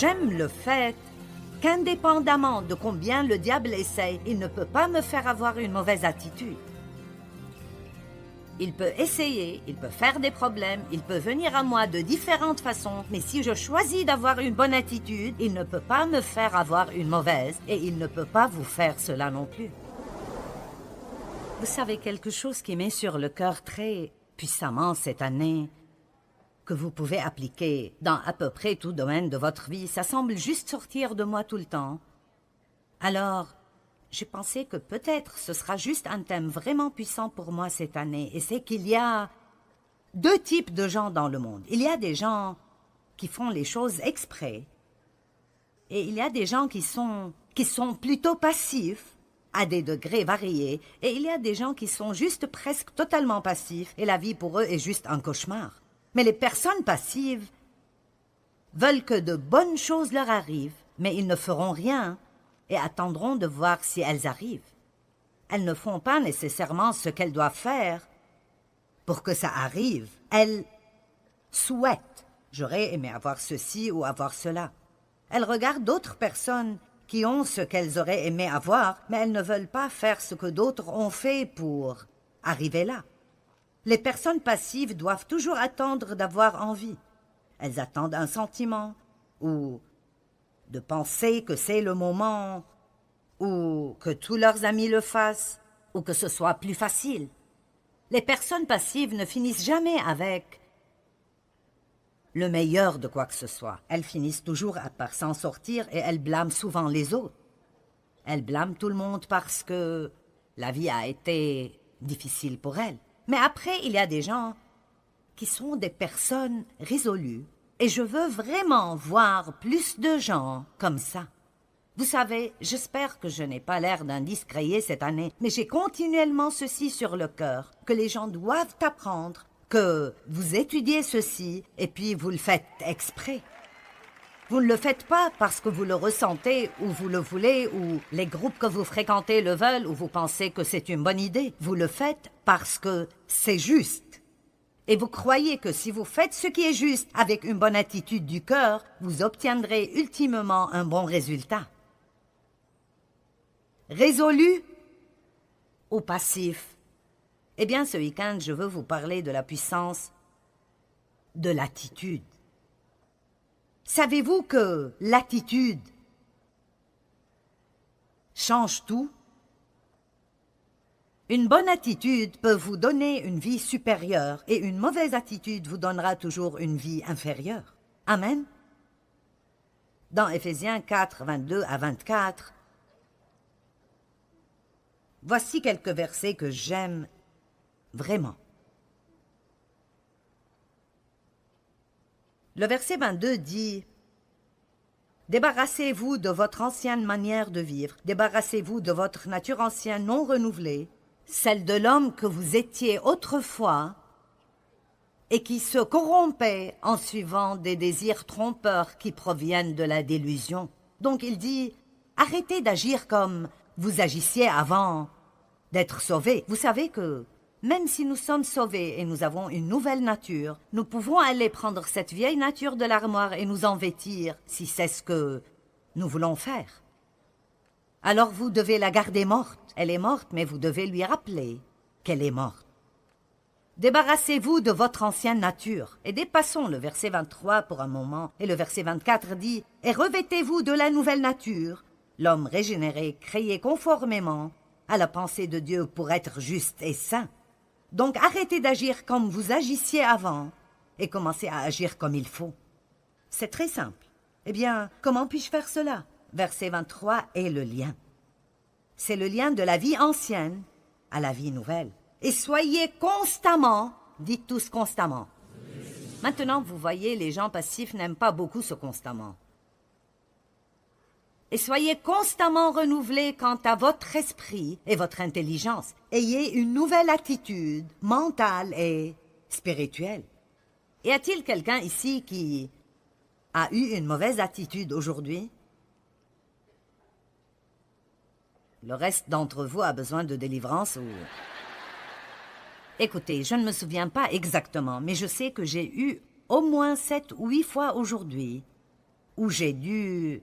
j'aime le fait qu'indépendamment de combien le diable essaye, il ne peut pas me faire avoir une mauvaise attitude. Il peut essayer, il peut faire des problèmes, il peut venir à moi de différentes façons, mais si je choisis d'avoir une bonne attitude, il ne peut pas me faire avoir une mauvaise, et il ne peut pas vous faire cela non plus. Vous savez, quelque chose qui m'est sur le cœur très puissamment cette année, que vous pouvez appliquer dans à peu près tout domaine de votre vie, ça semble juste sortir de moi tout le temps. Alors, j'ai pensé que peut-être ce sera juste un thème vraiment puissant pour moi cette année, et c'est qu'il y a deux types de gens dans le monde. Il y a des gens qui font les choses exprès, et il y a des gens qui sont plutôt passifs, à des degrés variés, et il y a des gens qui sont juste presque totalement passifs, et la vie pour eux est juste un cauchemar. Mais les personnes passives veulent que de bonnes choses leur arrivent, mais ils ne feront rien et attendront de voir si elles arrivent. Elles ne font pas nécessairement ce qu'elles doivent faire pour que ça arrive. Elles souhaitent « j'aurais aimé avoir ceci ou avoir cela ». Elles regardent d'autres personnes qui ont ce qu'elles auraient aimé avoir, mais elles ne veulent pas faire ce que d'autres ont fait pour arriver là. Les personnes passives doivent toujours attendre d'avoir envie. Elles attendent un sentiment, ou de penser que c'est le moment, ou que tous leurs amis le fassent, ou que ce soit plus facile. Les personnes passives ne finissent jamais avec le meilleur de quoi que ce soit. Elles finissent toujours par s'en sortir et elles blâment souvent les autres. Elles blâment tout le monde parce que la vie a été difficile pour elles. Mais après, il y a des gens qui sont des personnes résolues. Et je veux vraiment voir plus de gens comme ça. Vous savez, j'espère que je n'ai pas l'air d'un discréé cette année, mais j'ai continuellement ceci sur le cœur, que les gens doivent apprendre, que vous étudiez ceci, et puis vous le faites exprès. Vous ne le faites pas parce que vous le ressentez, ou vous le voulez, ou les groupes que vous fréquentez le veulent, ou vous pensez que c'est une bonne idée. Vous le faites parce que c'est juste. Et vous croyez que si vous faites ce qui est juste avec une bonne attitude du cœur, vous obtiendrez ultimement un bon résultat. Résolu ou passif? Eh bien, ce week-end, je veux vous parler de la puissance de l'attitude. Savez-vous que l'attitude change tout? Une bonne attitude peut vous donner une vie supérieure et une mauvaise attitude vous donnera toujours une vie inférieure. Amen. Dans Éphésiens 4, 22 à 24, voici quelques versets que j'aime vraiment. Le verset 22 dit « Débarrassez-vous de votre ancienne manière de vivre, débarrassez-vous de votre nature ancienne non renouvelée, celle de l'homme que vous étiez autrefois et qui se corrompait en suivant des désirs trompeurs qui proviennent de la délusion. » Donc il dit « Arrêtez d'agir comme vous agissiez avant d'être sauvés. » Vous savez que même si nous sommes sauvés et nous avons une nouvelle nature, nous pouvons aller prendre cette vieille nature de l'armoire et nous en vêtir si c'est ce que nous voulons faire. Alors vous devez la garder morte. Elle est morte, mais vous devez lui rappeler qu'elle est morte. Débarrassez-vous de votre ancienne nature. Et dépassons le verset 23 pour un moment. Et le verset 24 dit « Et revêtez-vous de la nouvelle nature, l'homme régénéré, créé conformément à la pensée de Dieu pour être juste et saint. » Donc arrêtez d'agir comme vous agissiez avant et commencez à agir comme il faut. C'est très simple. Eh bien, comment puis-je faire cela? Verset 23 est le lien. C'est le lien de la vie ancienne à la vie nouvelle. Et soyez constamment, dites tous constamment. Maintenant, vous voyez, les gens passifs n'aiment pas beaucoup ce constamment. Et soyez constamment renouvelés quant à votre esprit et votre intelligence. Ayez une nouvelle attitude mentale et spirituelle. Y a-t-il quelqu'un ici qui a eu une mauvaise attitude aujourd'hui? Le reste d'entre vous a besoin de délivrance ou... Écoutez, je ne me souviens pas exactement, mais je sais que j'ai eu au moins 7 ou 8 fois aujourd'hui où j'ai dû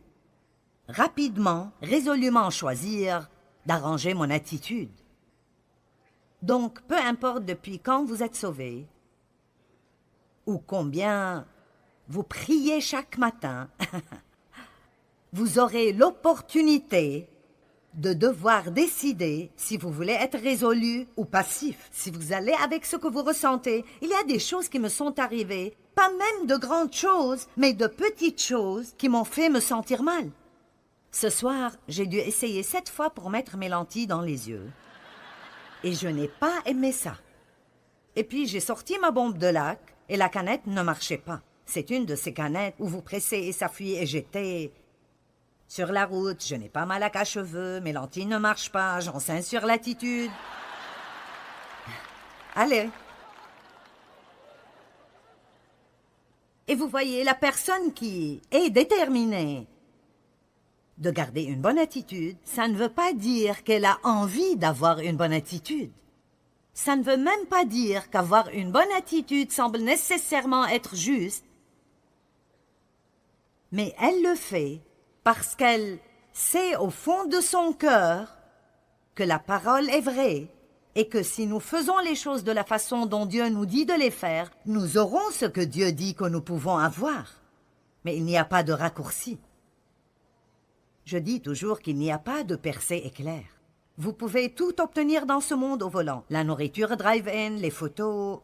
rapidement, résolument choisir d'arranger mon attitude. Donc, peu importe depuis quand vous êtes sauvé, ou combien vous priez chaque matin, vous aurez l'opportunité de devoir décider si vous voulez être résolu ou passif, si vous allez avec ce que vous ressentez. Il y a des choses qui me sont arrivées, pas même de grandes choses, mais de petites choses qui m'ont fait me sentir mal. Ce soir, j'ai dû essayer 7 fois pour mettre mes lentilles dans les yeux. Et je n'ai pas aimé ça. Et puis j'ai sorti ma bombe de lac et la canette ne marchait pas. C'est une de ces canettes où vous pressez et ça fuit et j'étais sur la route, je n'ai pas ma laque à cheveux, mes lentilles ne marchent pas, j'enseigne sur l'attitude. Allez. Et vous voyez, la personne qui est déterminée de garder une bonne attitude, ça ne veut pas dire qu'elle a envie d'avoir une bonne attitude. Ça ne veut même pas dire qu'avoir une bonne attitude semble nécessairement être juste, mais elle le fait parce qu'elle sait au fond de son cœur que la parole est vraie et que si nous faisons les choses de la façon dont Dieu nous dit de les faire, nous aurons ce que Dieu dit que nous pouvons avoir. Mais il n'y a pas de raccourci. Je dis toujours qu'il n'y a pas de percée éclair. Vous pouvez tout obtenir dans ce monde au volant. La nourriture drive-in, les photos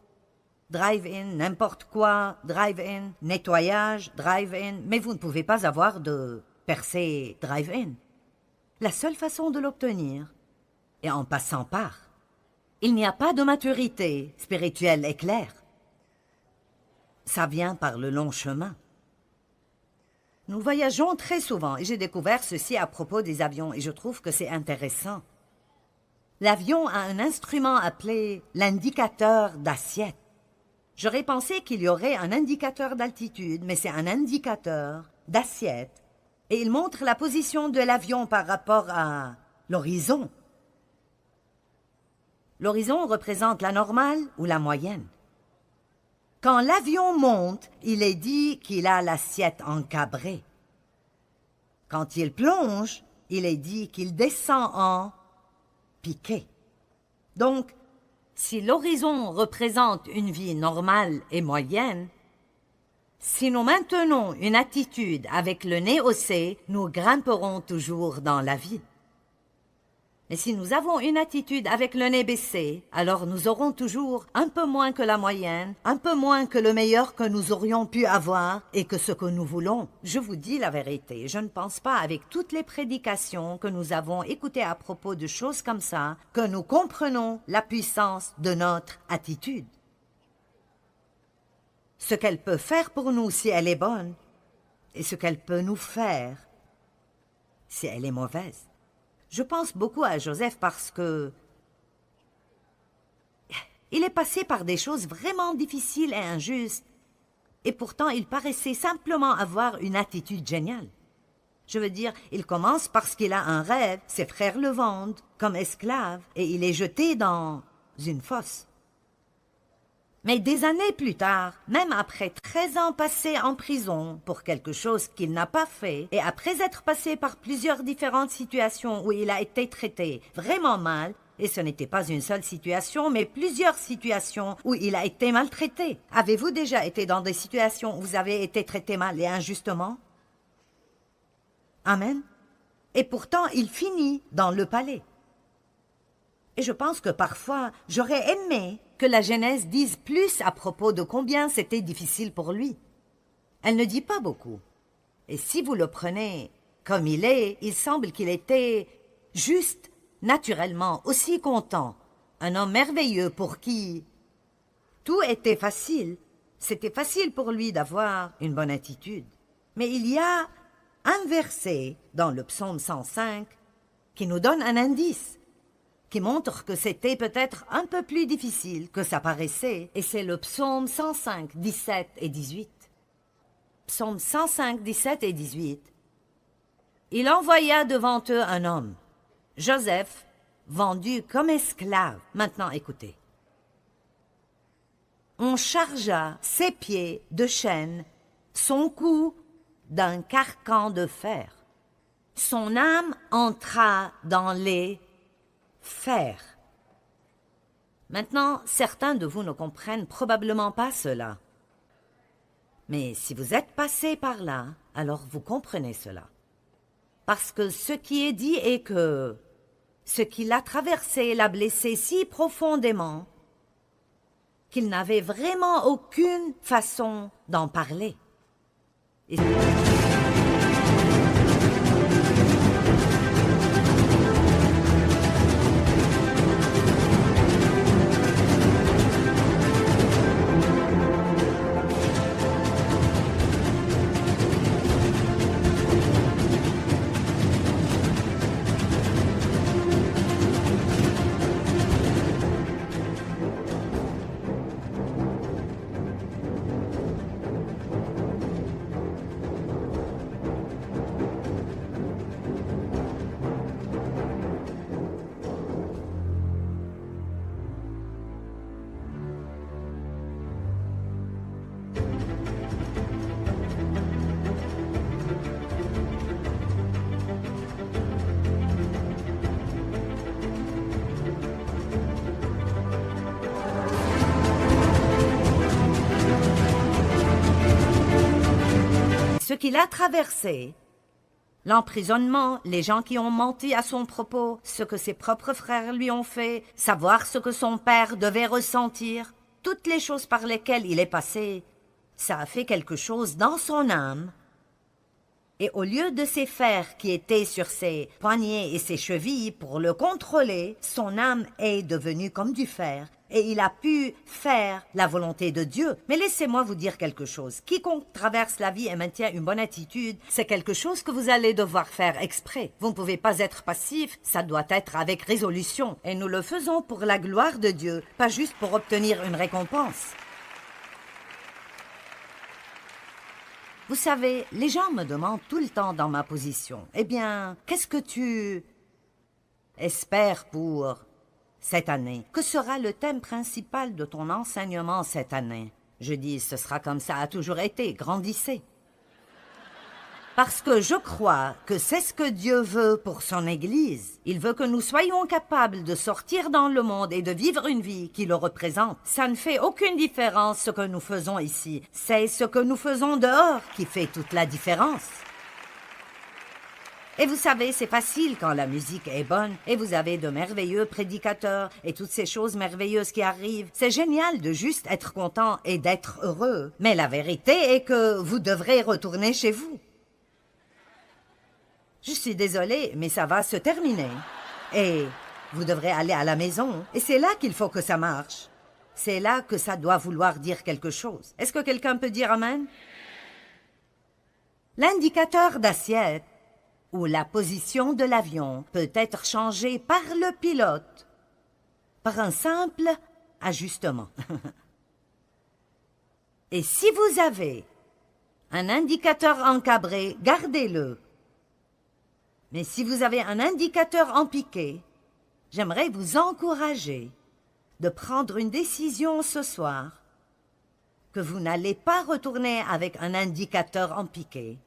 drive-in, n'importe quoi drive-in, nettoyage drive-in, mais vous ne pouvez pas avoir de percée drive-in. La seule façon de l'obtenir est en passant par. Il n'y a pas de maturité spirituelle éclair. Ça vient par le long chemin. Nous voyageons très souvent et j'ai découvert ceci à propos des avions et je trouve que c'est intéressant. L'avion a un instrument appelé l'indicateur d'assiette. J'aurais pensé qu'il y aurait un indicateur d'altitude, mais c'est un indicateur d'assiette et il montre la position de l'avion par rapport à l'horizon. L'horizon représente la normale ou la moyenne. Quand l'avion monte, il est dit qu'il a l'assiette encabrée. Quand il plonge, il est dit qu'il descend en piqué. Donc, si l'horizon représente une vie normale et moyenne, si nous maintenons une attitude avec le nez haussé, nous grimperons toujours dans la vie. Mais si nous avons une attitude avec le nez baissé, alors nous aurons toujours un peu moins que la moyenne, un peu moins que le meilleur que nous aurions pu avoir et que ce que nous voulons. Je vous dis la vérité, je ne pense pas avec toutes les prédications que nous avons écoutées à propos de choses comme ça, que nous comprenons la puissance de notre attitude. Ce qu'elle peut faire pour nous si elle est bonne et ce qu'elle peut nous faire si elle est mauvaise. Je pense beaucoup à Joseph parce que il est passé par des choses vraiment difficiles et injustes, et pourtant il paraissait simplement avoir une attitude géniale. Je veux dire, il commence parce qu'il a un rêve, ses frères le vendent comme esclave, et il est jeté dans une fosse. Mais des années plus tard, même après 13 ans passés en prison pour quelque chose qu'il n'a pas fait, et après être passé par plusieurs différentes situations où il a été traité vraiment mal, et ce n'était pas une seule situation, mais plusieurs situations où il a été maltraité. Avez-vous déjà été dans des situations où vous avez été traité mal et injustement? Amen. Et pourtant, il finit dans le palais. Et je pense que parfois, j'aurais aimé que la Genèse dise plus à propos de combien c'était difficile pour lui. Elle ne dit pas beaucoup. Et si vous le prenez comme il semble qu'il était juste, naturellement, aussi content. Un homme merveilleux pour qui tout était facile. C'était facile pour lui d'avoir une bonne attitude. Mais il y a un verset dans le psaume 105 qui nous donne un indice, qui montre que c'était peut-être un peu plus difficile que ça paraissait, et c'est le psaume 105, 17 et 18. Psaume 105, 17 et 18. Il envoya devant eux un homme, Joseph, vendu comme esclave. Maintenant, écoutez. On chargea ses pieds de chaînes, son cou d'un carcan de fer. Son âme entra dans les fers. Maintenant, certains de vous ne comprennent probablement pas cela. Mais si vous êtes passé par là, alors vous comprenez cela. Parce que ce qui est dit est que ce qui l'a traversé l'a blessé si profondément qu'il n'avait vraiment aucune façon d'en parler. Et... Ce qu'il a traversé, l'emprisonnement, les gens qui ont menti à son propos, ce que ses propres frères lui ont fait, savoir ce que son père devait ressentir, toutes les choses par lesquelles il est passé, ça a fait quelque chose dans son âme. Et au lieu de ses fers qui étaient sur ses poignets et ses chevilles pour le contrôler, son âme est devenue comme du fer. Et il a pu faire la volonté de Dieu. Mais laissez-moi vous dire quelque chose. Quiconque traverse la vie et maintient une bonne attitude, c'est quelque chose que vous allez devoir faire exprès. Vous ne pouvez pas être passif, ça doit être avec résolution. Et nous le faisons pour la gloire de Dieu, pas juste pour obtenir une récompense. Vous savez, les gens me demandent tout le temps dans ma position. Eh bien, qu'est-ce que tu espères pour cette année? Que sera le thème principal de ton enseignement cette année? Je dis, ce sera comme ça a toujours été, grandissez. Parce que je crois que c'est ce que Dieu veut pour son Église. Il veut que nous soyons capables de sortir dans le monde et de vivre une vie qui le représente. Ça ne fait aucune différence ce que nous faisons ici. C'est ce que nous faisons dehors qui fait toute la différence. Et vous savez, c'est facile quand la musique est bonne et vous avez de merveilleux prédicateurs et toutes ces choses merveilleuses qui arrivent. C'est génial de juste être content et d'être heureux. Mais la vérité est que vous devrez retourner chez vous. Je suis désolée, mais ça va se terminer. Et vous devrez aller à la maison. Et c'est là qu'il faut que ça marche. C'est là que ça doit vouloir dire quelque chose. Est-ce que quelqu'un peut dire Amen? L'indicateur d'assiette ou la position de l'avion peut être changé par le pilote par un simple ajustement. Et si vous avez un indicateur encabré, gardez-le. Mais si vous avez un indicateur en piqué, j'aimerais vous encourager de prendre une décision ce soir que vous n'allez pas retourner avec un indicateur en piqué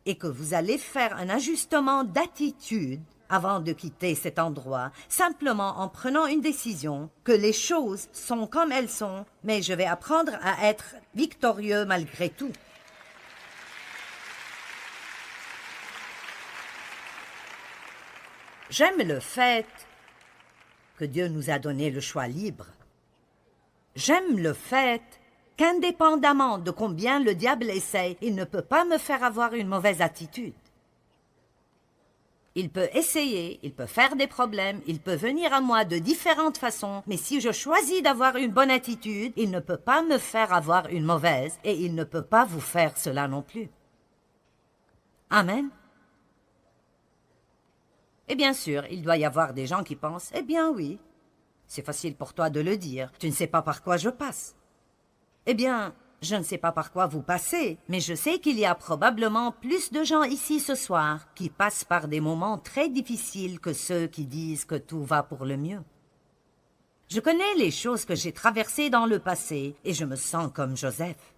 et que vous allez faire un ajustement d'attitude avant de quitter cet endroit, simplement en prenant une décision que les choses sont comme elles sont, mais je vais apprendre à être victorieux malgré tout. J'aime le fait que Dieu nous a donné le choix libre. J'aime le fait qu'indépendamment de combien le diable essaie, il ne peut pas me faire avoir une mauvaise attitude. Il peut essayer, il peut faire des problèmes, il peut venir à moi de différentes façons, mais si je choisis d'avoir une bonne attitude, il ne peut pas me faire avoir une mauvaise et il ne peut pas vous faire cela non plus. Amen. Et bien sûr, il doit y avoir des gens qui pensent « Eh bien oui, c'est facile pour toi de le dire, tu ne sais pas par quoi je passe. » Eh bien, je ne sais pas par quoi vous passez, mais je sais qu'il y a probablement plus de gens ici ce soir qui passent par des moments très difficiles que ceux qui disent que tout va pour le mieux. Je connais les choses que j'ai traversées dans le passé et je me sens comme Joseph.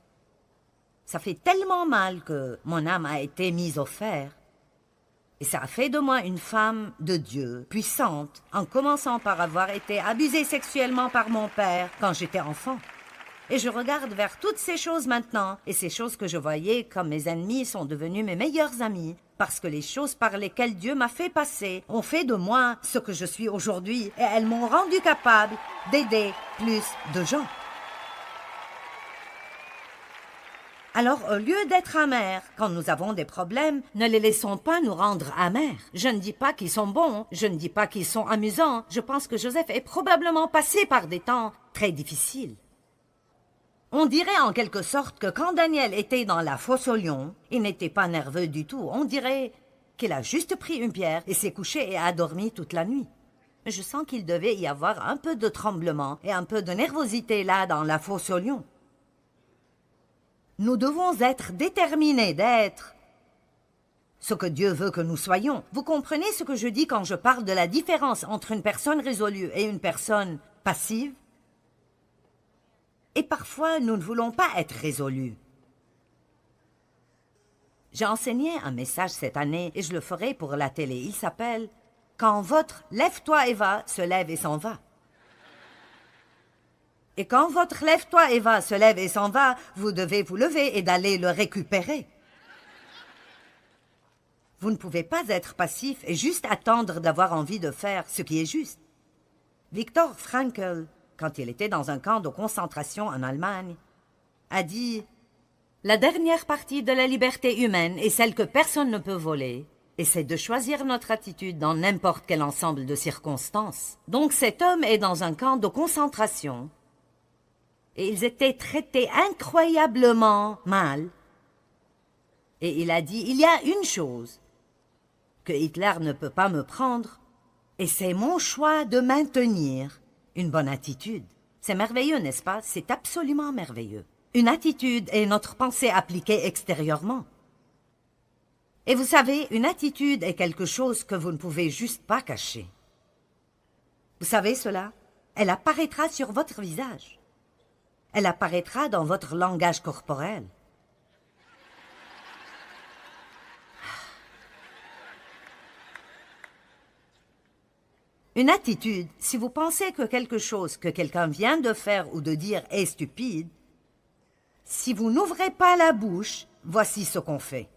Ça fait tellement mal que mon âme a été mise au fer. Et ça a fait de moi une femme de Dieu, puissante, en commençant par avoir été abusée sexuellement par mon père quand j'étais enfant. Et je regarde vers toutes ces choses maintenant, et ces choses que je voyais comme mes ennemis sont devenus mes meilleurs amis, parce que les choses par lesquelles Dieu m'a fait passer ont fait de moi ce que je suis aujourd'hui, et elles m'ont rendu capable d'aider plus de gens. Alors, au lieu d'être amers, quand nous avons des problèmes, ne les laissons pas nous rendre amers. Je ne dis pas qu'ils sont bons, je ne dis pas qu'ils sont amusants. Je pense que Joseph est probablement passé par des temps très difficiles. On dirait en quelque sorte que quand Daniel était dans la fosse aux lions, il n'était pas nerveux du tout. On dirait qu'il a juste pris une pierre et s'est couché et a dormi toute la nuit. Je sens qu'il devait y avoir un peu de tremblement et un peu de nervosité là dans la fosse aux lions. Nous devons être déterminés d'être ce que Dieu veut que nous soyons. Vous comprenez ce que je dis quand je parle de la différence entre une personne résolue et une personne passive? Et parfois, nous ne voulons pas être résolus. J'ai enseigné un message cette année et je le ferai pour la télé. Il s'appelle « Quand votre « Lève-toi et va » se lève et s'en va ». Et quand votre « Lève-toi et va » se lève et s'en va, vous devez vous lever et d'aller le récupérer. Vous ne pouvez pas être passif et juste attendre d'avoir envie de faire ce qui est juste. Viktor Frankl, quand il était dans un camp de concentration en Allemagne, a dit « La dernière partie de la liberté humaine est celle que personne ne peut voler, et c'est de choisir notre attitude dans n'importe quel ensemble de circonstances. » Donc cet homme est dans un camp de concentration, et ils étaient traités incroyablement mal. Et il a dit, il y a une chose que Hitler ne peut pas me prendre, et c'est mon choix de maintenir une bonne attitude. C'est merveilleux, n'est-ce pas? C'est absolument merveilleux. Une attitude est notre pensée appliquée extérieurement. Et vous savez, une attitude est quelque chose que vous ne pouvez juste pas cacher. Vous savez cela? Elle apparaîtra sur votre visage. Elle apparaîtra dans votre langage corporel. Une attitude, si vous pensez que quelque chose que quelqu'un vient de faire ou de dire est stupide, si vous n'ouvrez pas la bouche, voici ce qu'on fait.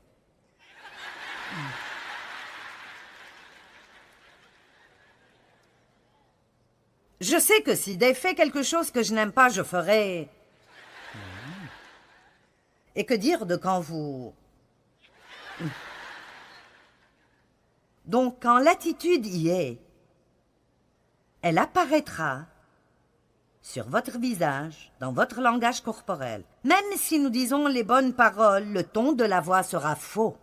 Je sais que si Dave fait quelque chose que je n'aime pas, je ferai... Et que dire de quand vous... Donc, quand l'attitude y est, elle apparaîtra sur votre visage, dans votre langage corporel. Même si nous disons les bonnes paroles, le ton de la voix sera faux.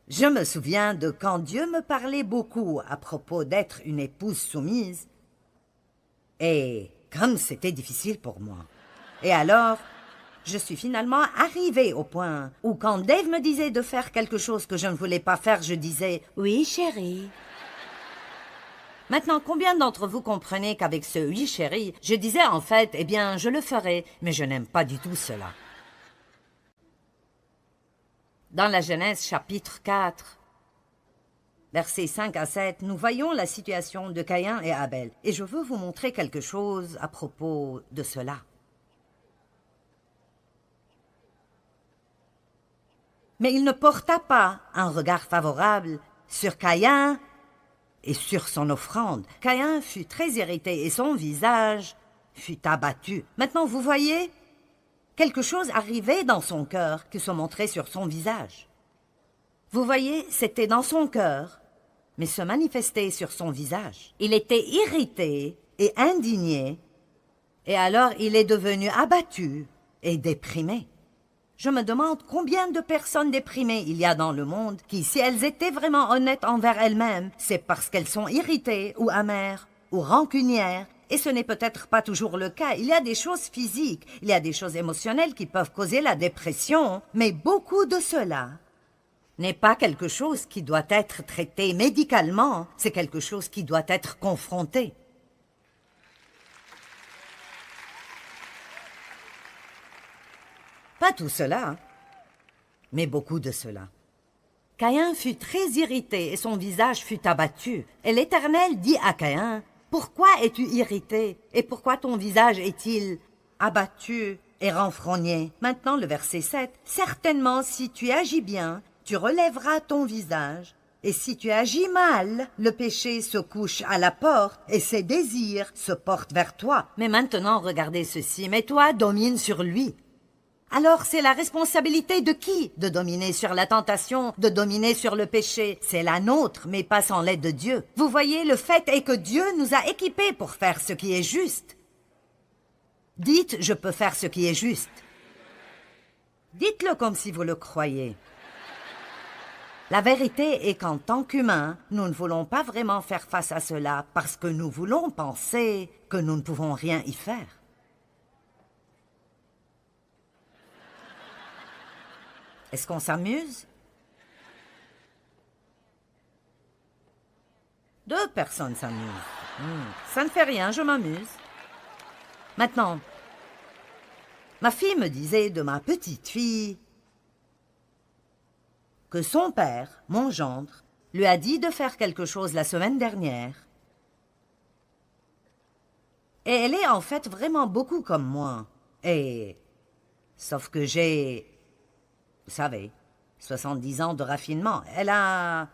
Je me souviens de quand Dieu me parlait beaucoup à propos d'être une épouse soumise, et comme c'était difficile pour moi. Et alors, je suis finalement arrivée au point où quand Dave me disait de faire quelque chose que je ne voulais pas faire, je disais « Oui, chérie ». Maintenant, combien d'entre vous comprenez qu'avec ce « oui, chérie », je disais en fait « Eh bien, je le ferai », mais je n'aime pas du tout cela. Dans la Genèse chapitre 4, versets 5 à 7, nous voyons la situation de Caïn et Abel. Et je veux vous montrer quelque chose à propos de cela. Mais il ne porta pas un regard favorable sur Caïn et sur son offrande. Caïn fut très irrité et son visage fut abattu. Maintenant, vous voyez, quelque chose arrivait dans son cœur qui se montrait sur son visage. Vous voyez, c'était dans son cœur, mais se manifestait sur son visage. Il était irrité et indigné, et alors il est devenu abattu et déprimé. Je me demande combien de personnes déprimées il y a dans le monde qui, si elles étaient vraiment honnêtes envers elles-mêmes, c'est parce qu'elles sont irritées ou amères ou rancunières, et ce n'est peut-être pas toujours le cas. Il y a des choses physiques, il y a des choses émotionnelles qui peuvent causer la dépression, mais beaucoup de cela n'est pas quelque chose qui doit être traité médicalement, c'est quelque chose qui doit être confronté. Pas tout cela, hein, mais beaucoup de cela. Caïn fut très irrité et son visage fut abattu. Et l'Éternel dit à Caïn, « Pourquoi es-tu irrité et pourquoi ton visage est-il abattu et renfrogné ?» Maintenant le verset 7. « Certainement, si tu agis bien, tu relèveras ton visage. Et si tu agis mal, le péché se couche à la porte et ses désirs se portent vers toi. Mais maintenant, regardez ceci, mais toi, domine sur lui. » Alors c'est la responsabilité de qui de dominer sur la tentation, de dominer sur le péché? C'est la nôtre, mais pas sans l'aide de Dieu. Vous voyez, le fait est que Dieu nous a équipés pour faire ce qui est juste. Dites, je peux faire ce qui est juste. Dites-le comme si vous le croyez. La vérité est qu'en tant qu'humains, nous ne voulons pas vraiment faire face à cela parce que nous voulons penser que nous ne pouvons rien y faire. Est-ce qu'on s'amuse? 2 personnes s'amusent. Ça ne fait rien, je m'amuse. Maintenant, ma fille me disait de ma petite fille que son père, mon gendre, lui a dit de faire quelque chose la semaine dernière. Et elle est en fait vraiment beaucoup comme moi. Sauf que j'ai... Vous savez, 70 ans de raffinement. Elle a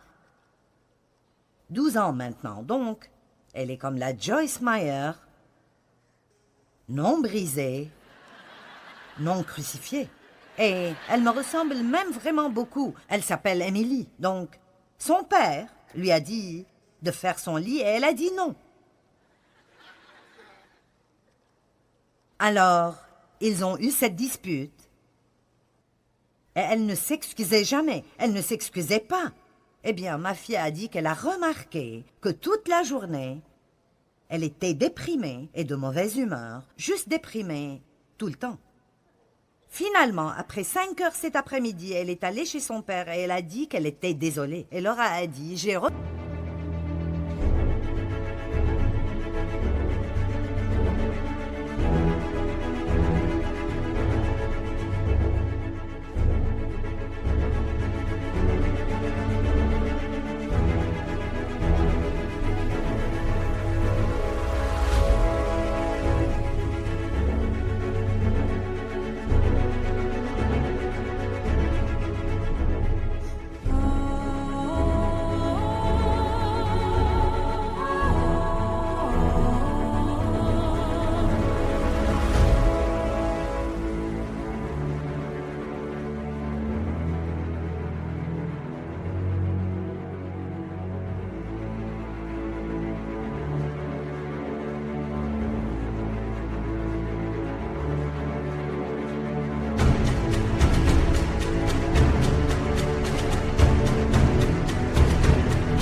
12 ans maintenant, donc elle est comme la Joyce Meyer, non brisée, non crucifiée. Et elle me ressemble même vraiment beaucoup. Elle s'appelle Emily, donc son père lui a dit de faire son lit et elle a dit non. Alors, ils ont eu cette dispute. Et elle ne s'excusait jamais, elle ne s'excusait pas. Eh bien, ma fille a dit qu'elle a remarqué que toute la journée, elle était déprimée et de mauvaise humeur, juste déprimée tout le temps. Finalement, après 5 heures cet après-midi, elle est allée chez son père et elle a dit qu'elle était désolée. Et Laura a dit,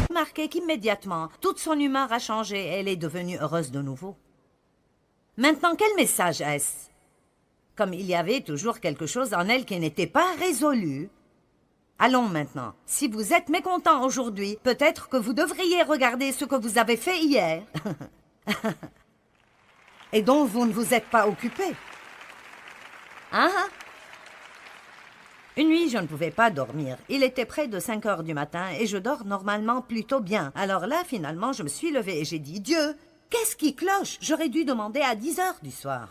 remarqué qu'immédiatement, toute son humeur a changé et elle est devenue heureuse de nouveau. Maintenant, quel message est-ce? Comme il y avait toujours quelque chose en elle qui n'était pas résolu. Allons maintenant, si vous êtes mécontent aujourd'hui, peut-être que vous devriez regarder ce que vous avez fait hier et dont vous ne vous êtes pas occupé. Hein? Une nuit, je ne pouvais pas dormir. Il était près de 5 heures du matin et je dors normalement plutôt bien. Alors là, finalement, je me suis levée et j'ai dit « Dieu, qu'est-ce qui cloche? J'aurais dû demander à 10 heures du soir. »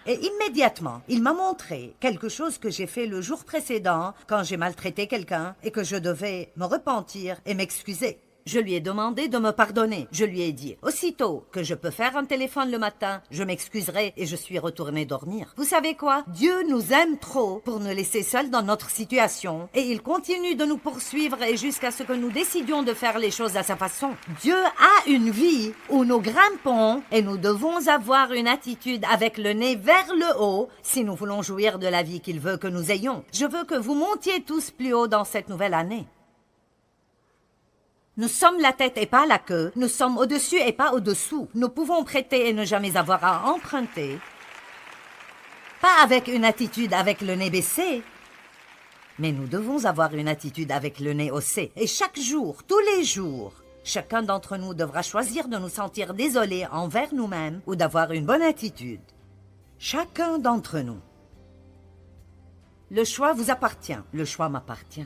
Et immédiatement, il m'a montré quelque chose que j'ai fait le jour précédent quand j'ai maltraité quelqu'un et que je devais me repentir et m'excuser. Je lui ai demandé de me pardonner. Je lui ai dit, aussitôt que je peux faire un téléphone le matin, je m'excuserai et je suis retournée dormir. Vous savez quoi? Dieu nous aime trop pour nous laisser seuls dans notre situation et il continue de nous poursuivre et jusqu'à ce que nous décidions de faire les choses à sa façon. Dieu a une vie où nous grimpons et nous devons avoir une attitude avec le nez vers le haut si nous voulons jouir de la vie qu'il veut que nous ayons. Je veux que vous montiez tous plus haut dans cette nouvelle année. Nous sommes la tête et pas la queue. Nous sommes au-dessus et pas au-dessous. Nous pouvons prêter et ne jamais avoir à emprunter. Pas avec une attitude avec le nez baissé. Mais nous devons avoir une attitude avec le nez haussé. Et chaque jour, tous les jours, chacun d'entre nous devra choisir de nous sentir désolé envers nous-mêmes ou d'avoir une bonne attitude. Chacun d'entre nous. Le choix vous appartient, le choix m'appartient.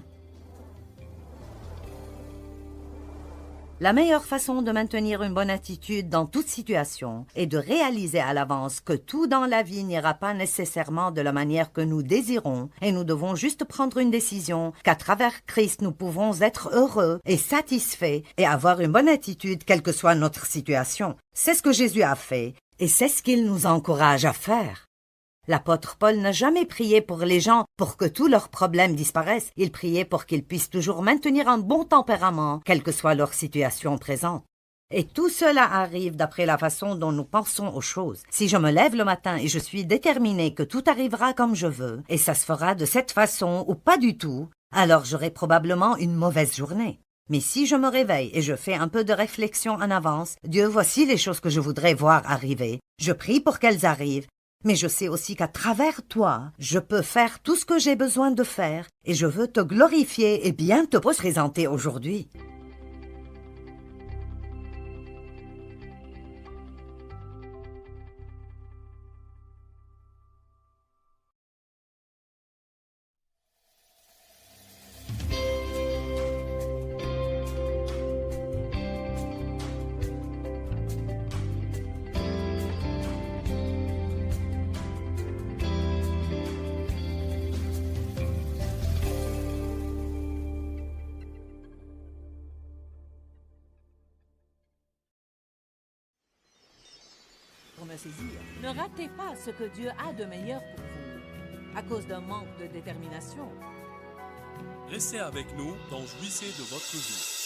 La meilleure façon de maintenir une bonne attitude dans toute situation est de réaliser à l'avance que tout dans la vie n'ira pas nécessairement de la manière que nous désirons et nous devons juste prendre une décision qu'à travers Christ nous pouvons être heureux et satisfaits et avoir une bonne attitude quelle que soit notre situation. C'est ce que Jésus a fait et c'est ce qu'il nous encourage à faire. L'apôtre Paul n'a jamais prié pour les gens pour que tous leurs problèmes disparaissent. Il priait pour qu'ils puissent toujours maintenir un bon tempérament, quelle que soit leur situation présente. Et tout cela arrive d'après la façon dont nous pensons aux choses. Si je me lève le matin et je suis déterminé que tout arrivera comme je veux, et ça se fera de cette façon ou pas du tout, alors j'aurai probablement une mauvaise journée. Mais si je me réveille et je fais un peu de réflexion en avance, Dieu, voici les choses que je voudrais voir arriver. Je prie pour qu'elles arrivent. Mais je sais aussi qu'à travers toi, je peux faire tout ce que j'ai besoin de faire et je veux te glorifier et bien te présenter aujourd'hui. Pour me saisir. Ne ratez pas ce que Dieu a de meilleur pour vous, à cause d'un manque de détermination. Restez avec nous dans Jouissez de votre vie.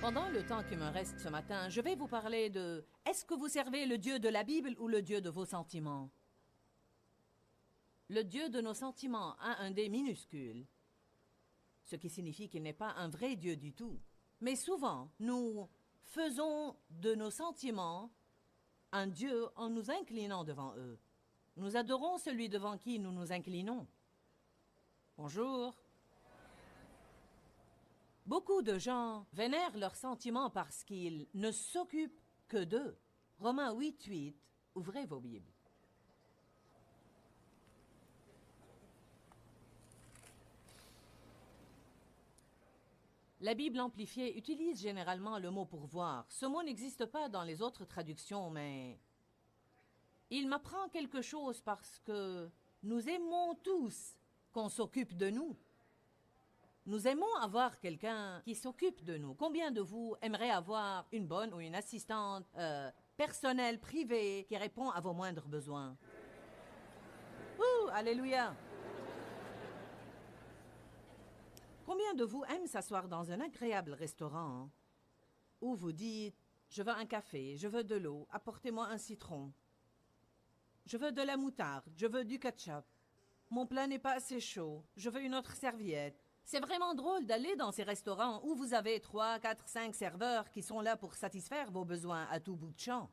Pendant le temps qui me reste ce matin, je vais vous parler de « Est-ce que vous servez le Dieu de la Bible ou le Dieu de vos sentiments ?» Le Dieu de nos sentiments a un D minuscule, ce qui signifie qu'il n'est pas un vrai Dieu du tout. Mais souvent, nous faisons de nos sentiments un Dieu en nous inclinant devant eux. Nous adorons celui devant qui nous nous inclinons. Bonjour. Beaucoup de gens vénèrent leurs sentiments parce qu'ils ne s'occupent que d'eux. Romains 8:8, ouvrez vos Bibles. La Bible amplifiée utilise généralement le mot pourvoir. Ce mot n'existe pas dans les autres traductions, mais il m'apprend quelque chose parce que nous aimons tous qu'on s'occupe de nous. Nous aimons avoir quelqu'un qui s'occupe de nous. Combien de vous aimeraient avoir une bonne ou une assistante personnelle, privée, qui répond à vos moindres besoins? Ouh, alléluia! Combien de vous aiment s'asseoir dans un agréable restaurant où vous dites « Je veux un café, je veux de l'eau, apportez-moi un citron. Je veux de la moutarde, je veux du ketchup. Mon plat n'est pas assez chaud, je veux une autre serviette. » C'est vraiment drôle d'aller dans ces restaurants où vous avez 3, 4, 5 serveurs qui sont là pour satisfaire vos besoins à tout bout de champ.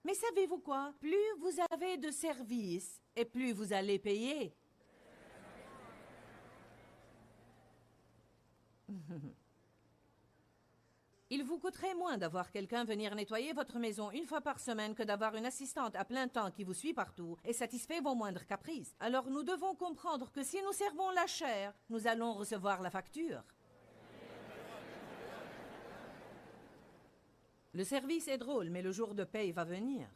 Mais savez-vous quoi? Plus vous avez de services et plus vous allez payer. Il vous coûterait moins d'avoir quelqu'un venir nettoyer votre maison une fois par semaine que d'avoir une assistante à plein temps qui vous suit partout et satisfait vos moindres caprices. Alors nous devons comprendre que si nous servons la chair, nous allons recevoir la facture. Le service est drôle, mais le jour de paye va venir.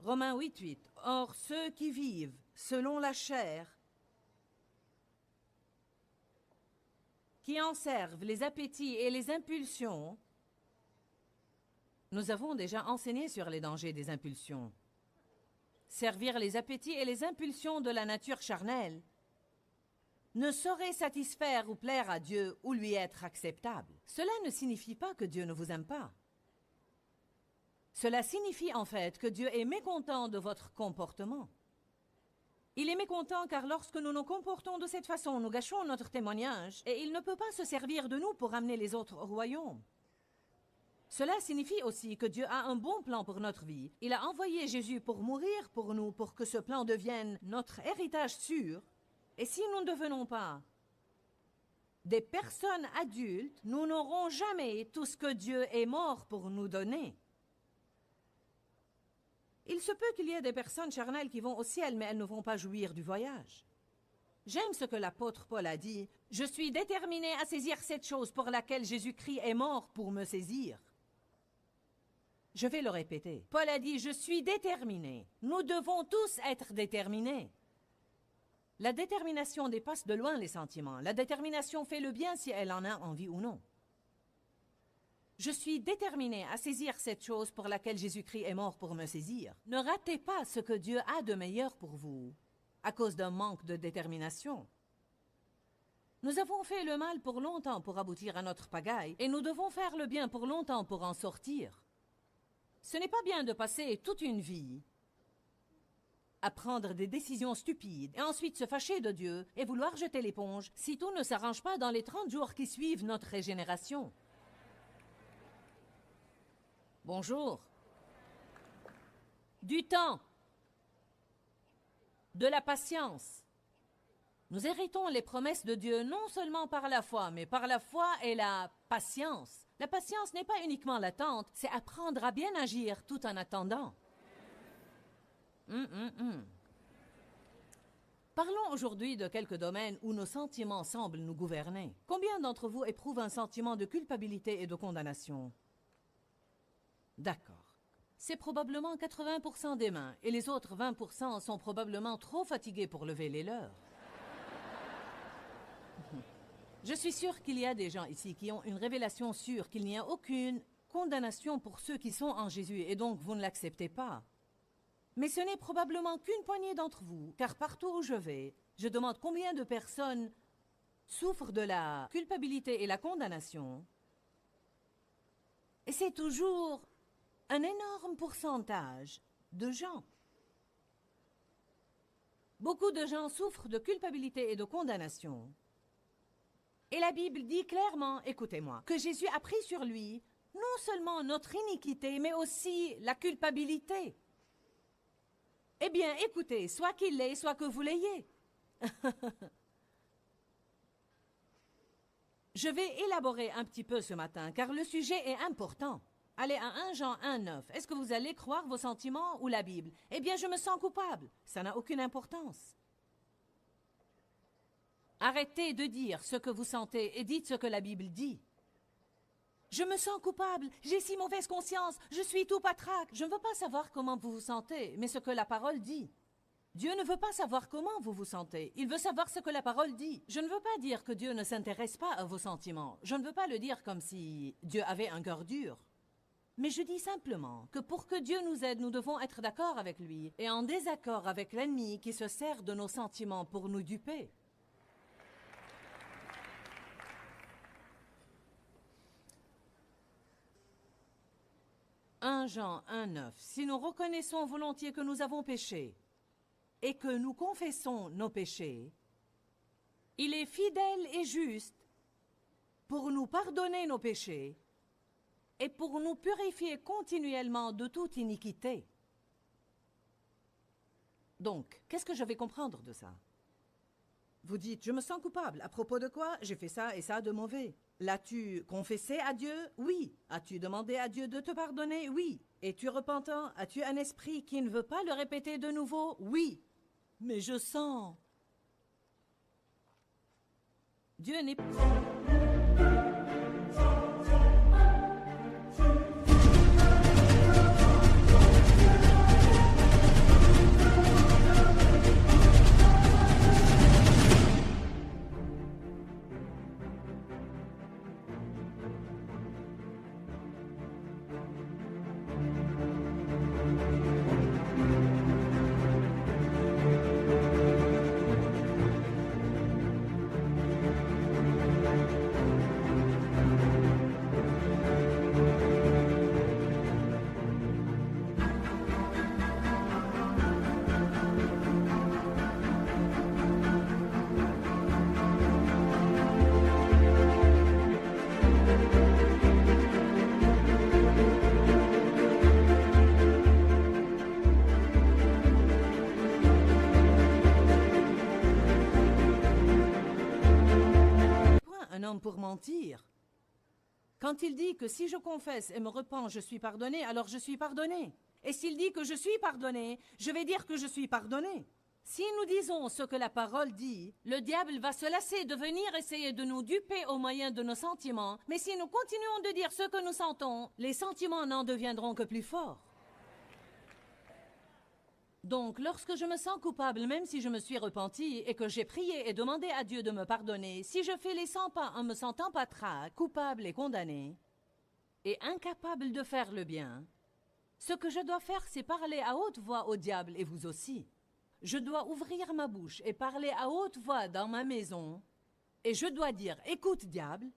Romains 8:8. Or, ceux qui vivent selon la chair, qui en servent les appétits et les impulsions, nous avons déjà enseigné sur les dangers des impulsions. Servir les appétits et les impulsions de la nature charnelle ne saurait satisfaire ou plaire à Dieu ou lui être acceptable. Cela ne signifie pas que Dieu ne vous aime pas. Cela signifie en fait que Dieu est mécontent de votre comportement. Il est mécontent car lorsque nous nous comportons de cette façon, nous gâchons notre témoignage et il ne peut pas se servir de nous pour amener les autres au royaume. Cela signifie aussi que Dieu a un bon plan pour notre vie. Il a envoyé Jésus pour mourir pour nous, pour que ce plan devienne notre héritage sûr. Et si nous ne devenons pas des personnes adultes, nous n'aurons jamais tout ce que Dieu est mort pour nous donner. Il se peut qu'il y ait des personnes charnelles qui vont au ciel, mais elles ne vont pas jouir du voyage. J'aime ce que l'apôtre Paul a dit. « Je suis déterminé à saisir cette chose pour laquelle Jésus-Christ est mort pour me saisir. » Je vais le répéter. Paul a dit « Je suis déterminé. » Nous devons tous être déterminés. La détermination dépasse de loin les sentiments. La détermination fait le bien si elle en a envie ou non. Je suis déterminé à saisir cette chose pour laquelle Jésus-Christ est mort pour me saisir. Ne ratez pas ce que Dieu a de meilleur pour vous à cause d'un manque de détermination. Nous avons fait le mal pour longtemps pour aboutir à notre pagaille et nous devons faire le bien pour longtemps pour en sortir. Ce n'est pas bien de passer toute une vie à prendre des décisions stupides et ensuite se fâcher de Dieu et vouloir jeter l'éponge si tout ne s'arrange pas dans les 30 jours qui suivent notre régénération. Bonjour. Du temps. De la patience. Nous héritons les promesses de Dieu non seulement par la foi, mais par la foi et la patience. La patience n'est pas uniquement l'attente, c'est apprendre à bien agir tout en attendant. Parlons aujourd'hui de quelques domaines où nos sentiments semblent nous gouverner. Combien d'entre vous éprouvent un sentiment de culpabilité et de condamnation? D'accord. C'est probablement 80% des mains, et les autres 20% sont probablement trop fatigués pour lever les leurs. Je suis sûre qu'il y a des gens ici qui ont une révélation sûre qu'il n'y a aucune condamnation pour ceux qui sont en Jésus, et donc vous ne l'acceptez pas. Mais ce n'est probablement qu'une poignée d'entre vous, car partout où je vais, je demande combien de personnes souffrent de la culpabilité et la condamnation. Et c'est toujours un énorme pourcentage de gens. Beaucoup de gens souffrent de culpabilité et de condamnation. Et la Bible dit clairement, écoutez-moi, que Jésus a pris sur lui non seulement notre iniquité, mais aussi la culpabilité. Eh bien, écoutez, soit qu'il l'ait, soit que vous l'ayez. Je vais élaborer un petit peu ce matin, car le sujet est important. Allez à 1 Jean 1,9. Est-ce que vous allez croire vos sentiments ou la Bible? Eh bien, je me sens coupable. Ça n'a aucune importance. Arrêtez de dire ce que vous sentez et dites ce que la Bible dit. Je me sens coupable, j'ai si mauvaise conscience, je suis tout patraque. Je ne veux pas savoir comment vous vous sentez, mais ce que la parole dit. Dieu ne veut pas savoir comment vous vous sentez, il veut savoir ce que la parole dit. Je ne veux pas dire que Dieu ne s'intéresse pas à vos sentiments. Je ne veux pas le dire comme si Dieu avait un cœur dur. Mais je dis simplement que pour que Dieu nous aide, nous devons être d'accord avec lui et en désaccord avec l'ennemi qui se sert de nos sentiments pour nous duper. « 1 Jean 1,9 Si nous reconnaissons volontiers que nous avons péché et que nous confessons nos péchés, il est fidèle et juste pour nous pardonner nos péchés et pour nous purifier continuellement de toute iniquité. » Donc, qu'est-ce que je vais comprendre de ça? Vous dites, je me sens coupable. À propos de quoi? J'ai fait ça et ça de mauvais. L'as-tu confessé à Dieu? Oui. As-tu demandé à Dieu de te pardonner? Oui. Es-tu repentant? As-tu un esprit qui ne veut pas le répéter de nouveau? Oui. Mais je sens. Dieu n'est pas... pour mentir. Quand il dit que si je confesse et me repens, je suis pardonné, alors je suis pardonné. Et s'il dit que je suis pardonné, je vais dire que je suis pardonné. Si nous disons ce que la parole dit, le diable va se lasser de venir essayer de nous duper au moyen de nos sentiments, mais si nous continuons de dire ce que nous sentons, les sentiments n'en deviendront que plus forts. Donc, lorsque je me sens coupable, même si je me suis repenti et que j'ai prié et demandé à Dieu de me pardonner, si je fais les 100 pas en me sentant patraque, coupable et condamné, et incapable de faire le bien, ce que je dois faire, c'est parler à haute voix au diable et vous aussi. Je dois ouvrir ma bouche et parler à haute voix dans ma maison, et je dois dire, écoute diable,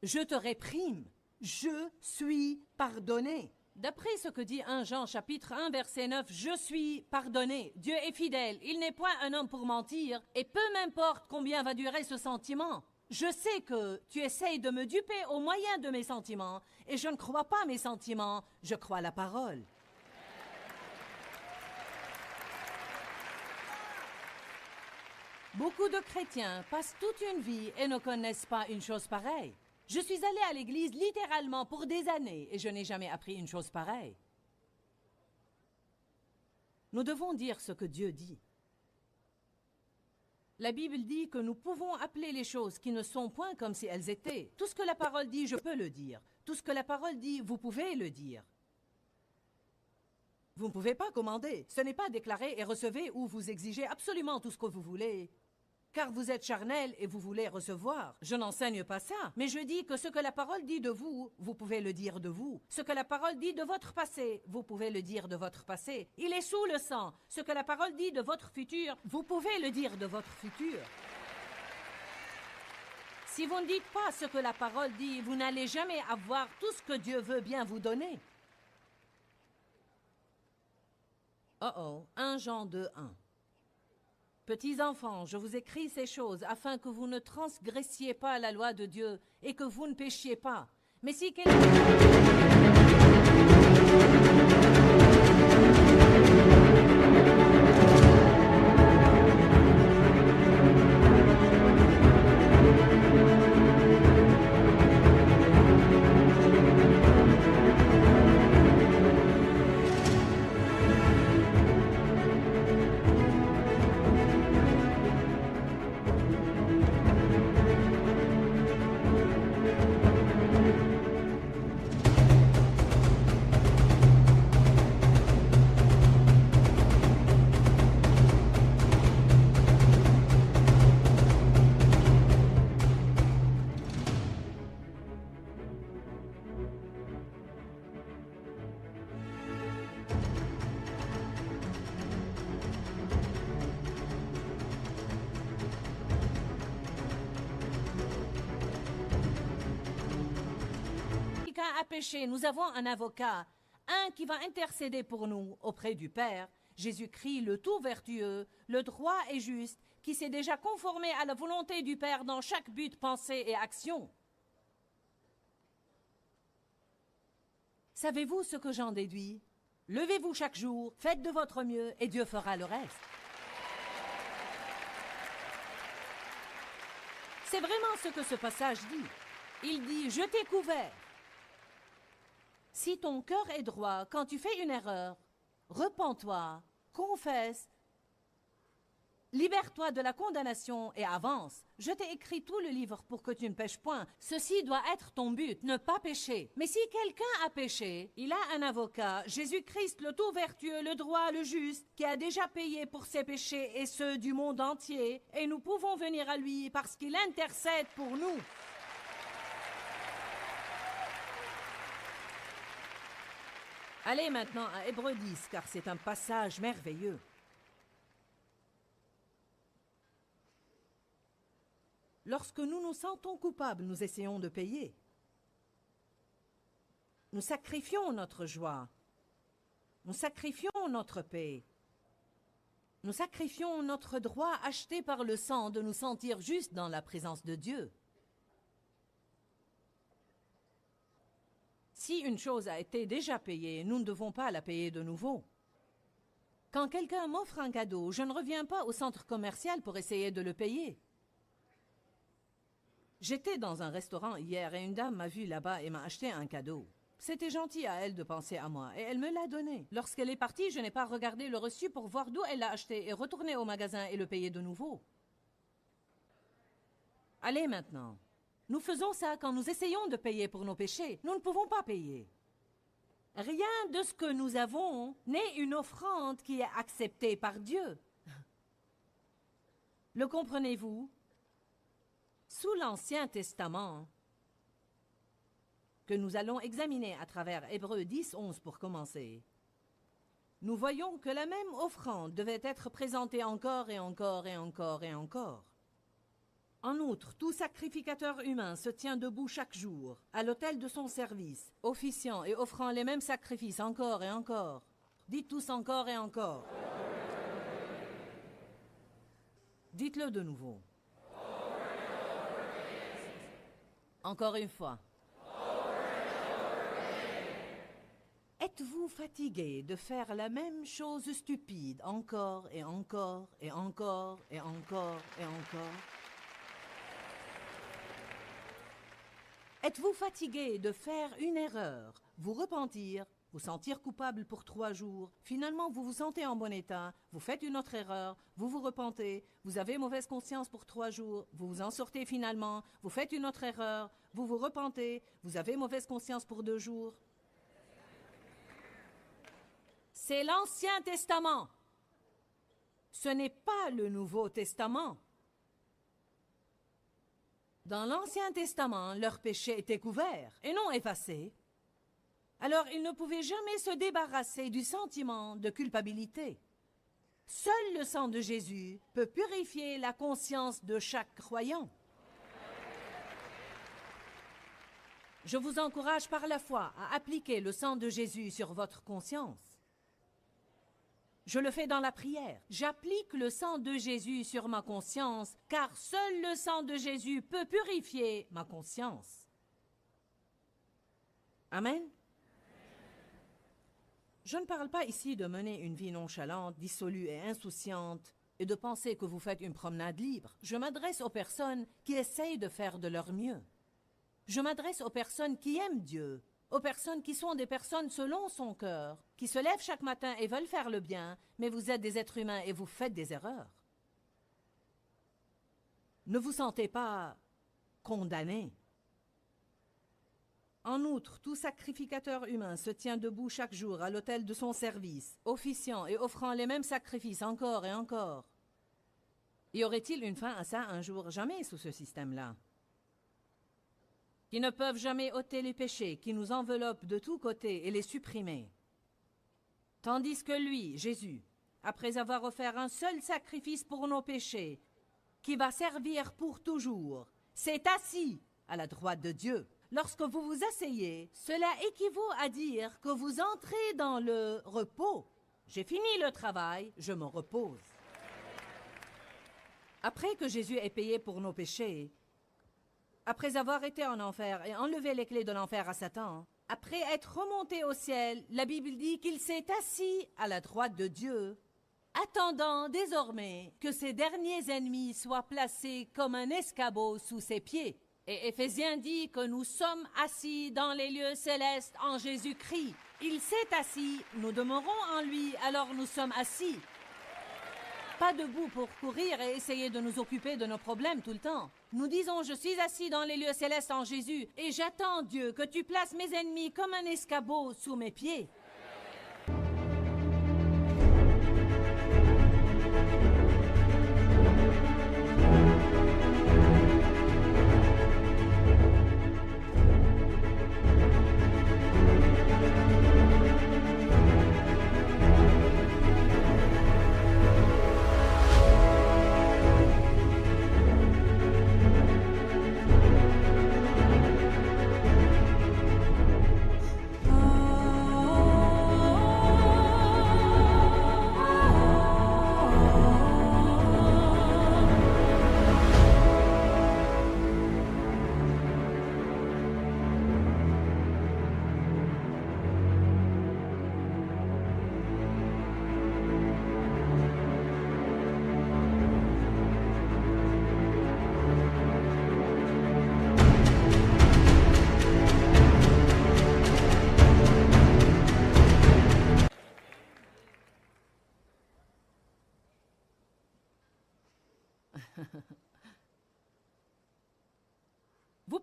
je te réprime, je suis pardonné. D'après ce que dit 1 Jean chapitre 1 verset 9, je suis pardonné. Dieu est fidèle, il n'est point un homme pour mentir, et peu m'importe combien va durer ce sentiment. Je sais que tu essayes de me duper au moyen de mes sentiments, et je ne crois pas mes sentiments, je crois la parole. Beaucoup de chrétiens passent toute une vie et ne connaissent pas une chose pareille. Je suis allée à l'église littéralement pour des années et je n'ai jamais appris une chose pareille. Nous devons dire ce que Dieu dit. La Bible dit que nous pouvons appeler les choses qui ne sont point comme si elles étaient. Tout ce que la parole dit, je peux le dire. Tout ce que la parole dit, vous pouvez le dire. Vous ne pouvez pas commander. Ce n'est pas déclarer et recevez où vous exigez absolument tout ce que vous voulez. Car vous êtes charnel et vous voulez recevoir. Je n'enseigne pas ça, mais je dis que ce que la parole dit de vous, vous pouvez le dire de vous. Ce que la parole dit de votre passé, vous pouvez le dire de votre passé. Il est sous le sang. Ce que la parole dit de votre futur, vous pouvez le dire de votre futur. Si vous ne dites pas ce que la parole dit, vous n'allez jamais avoir tout ce que Dieu veut bien vous donner. 1 Jean 2, 1. Petits enfants, je vous écris ces choses afin que vous ne transgressiez pas la loi de Dieu et que vous ne péchiez pas. Mais si quelqu'un... a péché, nous avons un avocat, un qui va intercéder pour nous auprès du Père, Jésus-Christ, le tout vertueux, le droit et juste, qui s'est déjà conformé à la volonté du Père dans chaque but, pensée et action. Savez-vous ce que j'en déduis? Levez-vous chaque jour, faites de votre mieux et Dieu fera le reste. C'est vraiment ce que ce passage dit. Il dit « Je t'ai couvert ». Si ton cœur est droit, quand tu fais une erreur, repens-toi, confesse, libère-toi de la condamnation et avance. Je t'ai écrit tout le livre pour que tu ne pêches point. Ceci doit être ton but, ne pas pécher. Mais si quelqu'un a péché, il a un avocat, Jésus-Christ, le tout vertueux, le droit, le juste, qui a déjà payé pour ses péchés et ceux du monde entier, et nous pouvons venir à lui parce qu'il intercède pour nous. Allez maintenant à Hébreux 10, car c'est un passage merveilleux. Lorsque nous nous sentons coupables, nous essayons de payer. Nous sacrifions notre joie. Nous sacrifions notre paix. Nous sacrifions notre droit acheté par le sang de nous sentir justes dans la présence de Dieu. Si une chose a été déjà payée, nous ne devons pas la payer de nouveau. Quand quelqu'un m'offre un cadeau, je ne reviens pas au centre commercial pour essayer de le payer. J'étais dans un restaurant hier et une dame m'a vu là-bas et m'a acheté un cadeau. C'était gentil à elle de penser à moi et elle me l'a donné. Lorsqu'elle est partie, je n'ai pas regardé le reçu pour voir d'où elle l'a acheté et retourné au magasin et le payer de nouveau. Allez maintenant. Nous faisons ça quand nous essayons de payer pour nos péchés. Nous ne pouvons pas payer. Rien de ce que nous avons n'est une offrande qui est acceptée par Dieu. Le comprenez-vous? Sous l'Ancien Testament, que nous allons examiner à travers Hébreux 10, 11 pour commencer, nous voyons que la même offrande devait être présentée encore et encore et encore et encore. En outre, tout sacrificateur humain se tient debout chaque jour, à l'autel de son service, officiant et offrant les mêmes sacrifices encore et encore. Dites tous encore et encore. Dites-le de nouveau. Encore une fois. Êtes-vous fatigué de faire la même chose stupide encore et encore et encore et encore et encore? Êtes-vous fatigué de faire une erreur, vous repentir, vous sentir coupable pour 3 jours, finalement vous vous sentez en bon état, vous faites une autre erreur, vous vous repentez, vous avez mauvaise conscience pour 3 jours, vous vous en sortez finalement, vous faites une autre erreur, vous vous repentez, vous avez mauvaise conscience pour 2 jours? C'est l'Ancien Testament. Ce n'est pas le Nouveau Testament. Dans l'Ancien Testament, leurs péchés étaient couverts et non effacés. Alors ils ne pouvaient jamais se débarrasser du sentiment de culpabilité. Seul le sang de Jésus peut purifier la conscience de chaque croyant. Je vous encourage par la foi à appliquer le sang de Jésus sur votre conscience. Je le fais dans la prière. J'applique le sang de Jésus sur ma conscience, car seul le sang de Jésus peut purifier ma conscience. Amen. Je ne parle pas ici de mener une vie nonchalante, dissolue et insouciante, et de penser que vous faites une promenade libre. Je m'adresse aux personnes qui essayent de faire de leur mieux. Je m'adresse aux personnes qui aiment Dieu, aux personnes qui sont des personnes selon son cœur, qui se lèvent chaque matin et veulent faire le bien, mais vous êtes des êtres humains et vous faites des erreurs. Ne vous sentez pas condamné. En outre, tout sacrificateur humain se tient debout chaque jour à l'autel de son service, officiant et offrant les mêmes sacrifices encore et encore. Y aurait-il une fin à ça un jour? Jamais sous ce système-là. Qui ne peuvent jamais ôter les péchés, qui nous enveloppent de tous côtés et les supprimer. Tandis que lui, Jésus, après avoir offert un seul sacrifice pour nos péchés, qui va servir pour toujours, s'est assis à la droite de Dieu. Lorsque vous vous asseyez, cela équivaut à dire que vous entrez dans le repos. J'ai fini le travail, je me repose. Après que Jésus ait payé pour nos péchés, après avoir été en enfer et enlevé les clés de l'enfer à Satan, après être remonté au ciel, la Bible dit qu'il s'est assis à la droite de Dieu, attendant désormais que ses derniers ennemis soient placés comme un escabeau sous ses pieds. Et Éphésiens dit que nous sommes assis dans les lieux célestes en Jésus-Christ. Il s'est assis, nous demeurons en lui, alors nous sommes assis. Pas debout pour courir et essayer de nous occuper de nos problèmes tout le temps. Nous disons, je suis assis dans les lieux célestes en Jésus et j'attends, Dieu, que tu places mes ennemis comme un escabeau sous mes pieds.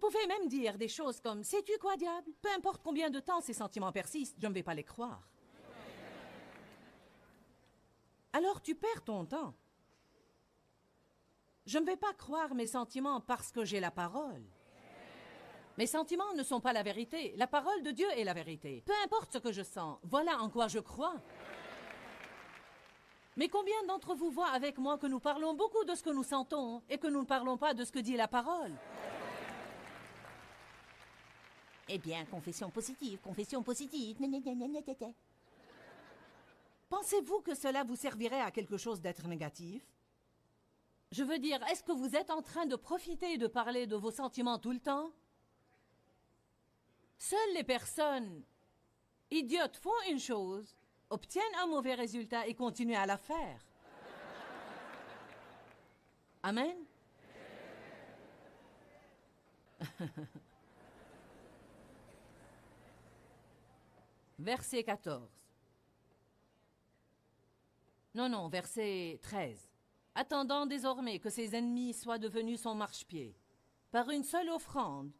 pouvez même dire des choses comme « Sais-tu quoi, diable ?» Peu importe combien de temps ces sentiments persistent, je ne vais pas les croire. Alors tu perds ton temps. Je ne vais pas croire mes sentiments parce que j'ai la parole. Mes sentiments ne sont pas la vérité. La parole de Dieu est la vérité. Peu importe ce que je sens, voilà en quoi je crois. Mais combien d'entre vous voient avec moi que nous parlons beaucoup de ce que nous sentons et que nous ne parlons pas de ce que dit la parole? Eh bien, confession positive, confession positive. Pensez-vous que cela vous servirait à quelque chose d'être négatif? Je veux dire, est-ce que vous êtes en train de profiter et de parler de vos sentiments tout le temps? Seules les personnes idiotes font une chose, obtiennent un mauvais résultat et continuent à la faire. Amen? Verset 14. Non, verset 13. Attendant désormais que ses ennemis soient devenus son marchepied, par une seule offrande.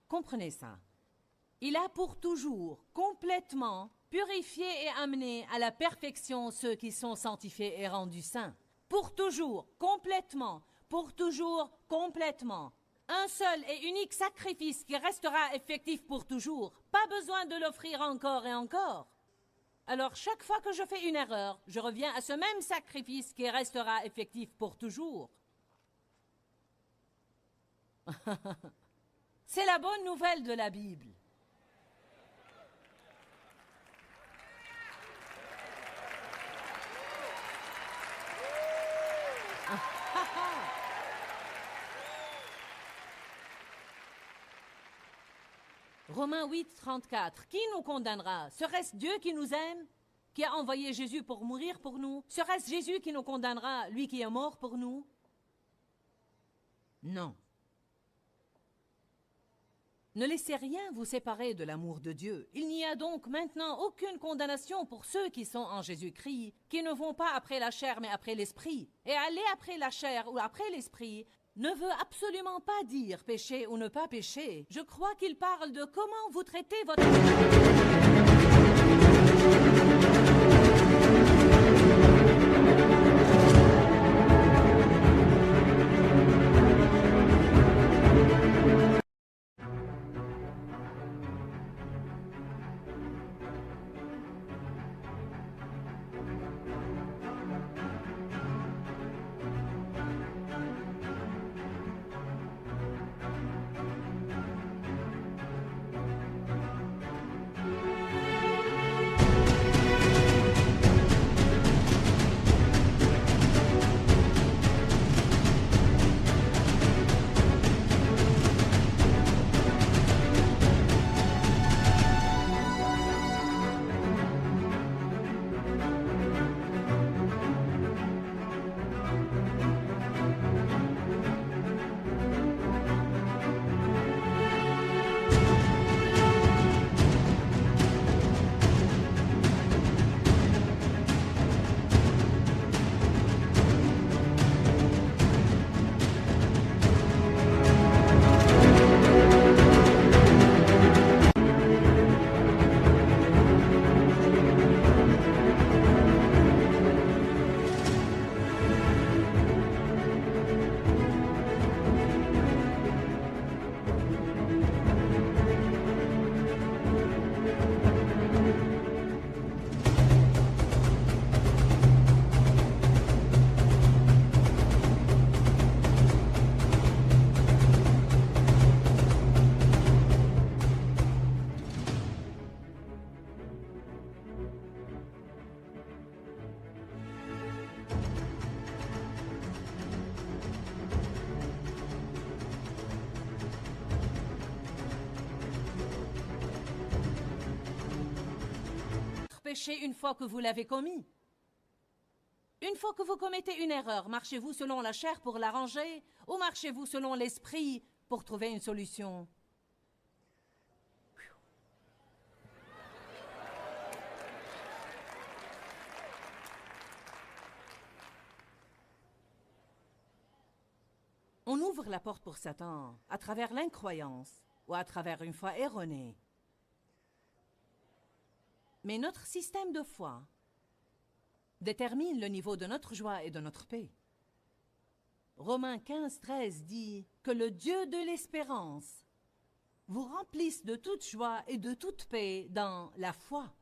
Comprenez ça. Il a pour toujours complètement purifié et amené à la perfection ceux qui sont sanctifiés et rendus saints. Pour toujours, complètement, pour toujours, complètement. Un seul et unique sacrifice qui restera effectif pour toujours. Pas besoin de l'offrir encore et encore. Alors chaque fois que je fais une erreur, je reviens à ce même sacrifice qui restera effectif pour toujours. C'est la bonne nouvelle de la Bible. Romains 8, 34. Qui nous condamnera? Serait-ce Dieu qui nous aime, qui a envoyé Jésus pour mourir pour nous? Serait-ce Jésus qui nous condamnera, lui qui est mort pour nous? Non. Ne laissez rien vous séparer de l'amour de Dieu. Il n'y a donc maintenant aucune condamnation pour ceux qui sont en Jésus-Christ, qui ne vont pas après la chair mais après l'esprit. Et aller après la chair ou après l'esprit ne veut absolument pas dire pécher ou ne pas pécher. Je crois qu'il parle de comment vous traitez votre... péché une fois que vous l'avez commis. Une fois que vous commettez une erreur, marchez-vous selon la chair pour l'arranger ou marchez-vous selon l'esprit pour trouver une solution? On On ouvre la porte pour Satan à travers l'incroyance ou à travers une foi erronée. Mais notre système de foi détermine le niveau de notre joie et de notre paix. Romains 15, 13 dit que le Dieu de l'espérance vous remplisse de toute joie et de toute paix dans la foi.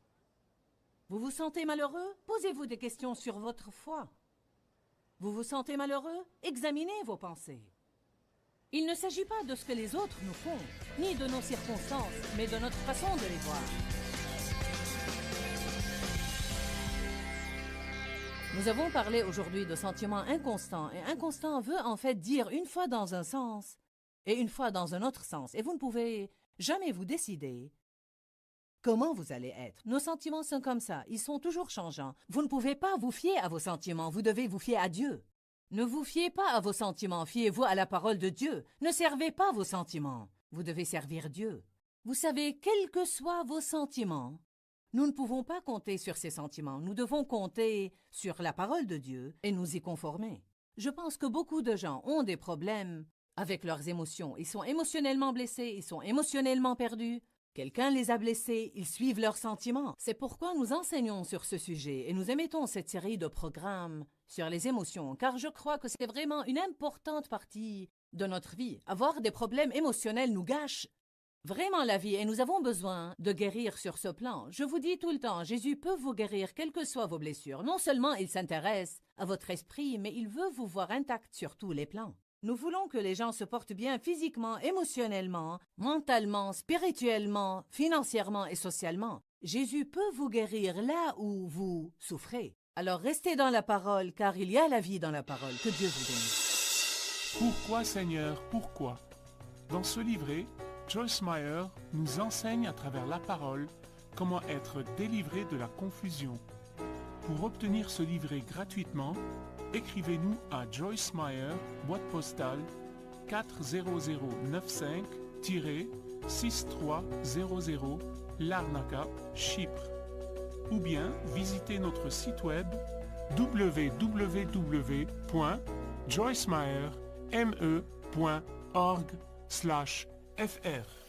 Vous vous sentez malheureux? Posez-vous des questions sur votre foi. Vous vous sentez malheureux? Examinez vos pensées. Il ne s'agit pas de ce que les autres nous font, ni de nos circonstances, mais de notre façon de les voir. Nous avons parlé aujourd'hui de sentiments inconstants, et inconstant veut en fait dire une fois dans un sens et une fois dans un autre sens, et vous ne pouvez jamais vous décider comment vous allez être. Nos sentiments sont comme ça, ils sont toujours changeants. Vous ne pouvez pas vous fier à vos sentiments, vous devez vous fier à Dieu. Ne vous fiez pas à vos sentiments, fiez-vous à la parole de Dieu. Ne servez pas vos sentiments, vous devez servir Dieu. Vous savez, quels que soient vos sentiments, nous ne pouvons pas compter sur ces sentiments. Nous devons compter sur la parole de Dieu et nous y conformer. Je pense que beaucoup de gens ont des problèmes avec leurs émotions. Ils sont émotionnellement blessés, ils sont émotionnellement perdus. Quelqu'un les a blessés, ils suivent leurs sentiments. C'est pourquoi nous enseignons sur ce sujet et nous émettons cette série de programmes sur les émotions, car je crois que c'est vraiment une importante partie de notre vie. Avoir des problèmes émotionnels nous gâche vraiment la vie et nous avons besoin de guérir sur ce plan. Je vous dis tout le temps, Jésus peut vous guérir quelles que soient vos blessures. Non seulement il s'intéresse à votre esprit, mais il veut vous voir intact sur tous les plans. Nous voulons que les gens se portent bien physiquement, émotionnellement, mentalement, spirituellement, financièrement et socialement. Jésus peut vous guérir là où vous souffrez. Alors restez dans la parole, car il y a la vie dans la parole. Que Dieu vous bénisse. Pourquoi Seigneur, pourquoi? Dans ce livret, Joyce Meyer nous enseigne à travers la parole comment être délivré de la confusion. Pour obtenir ce livret gratuitement, écrivez-nous à Joyce Meyer, boîte postale 40095-6300 Larnaca, Chypre. Ou bien visitez notre site web www.joycemeyer.org/fr.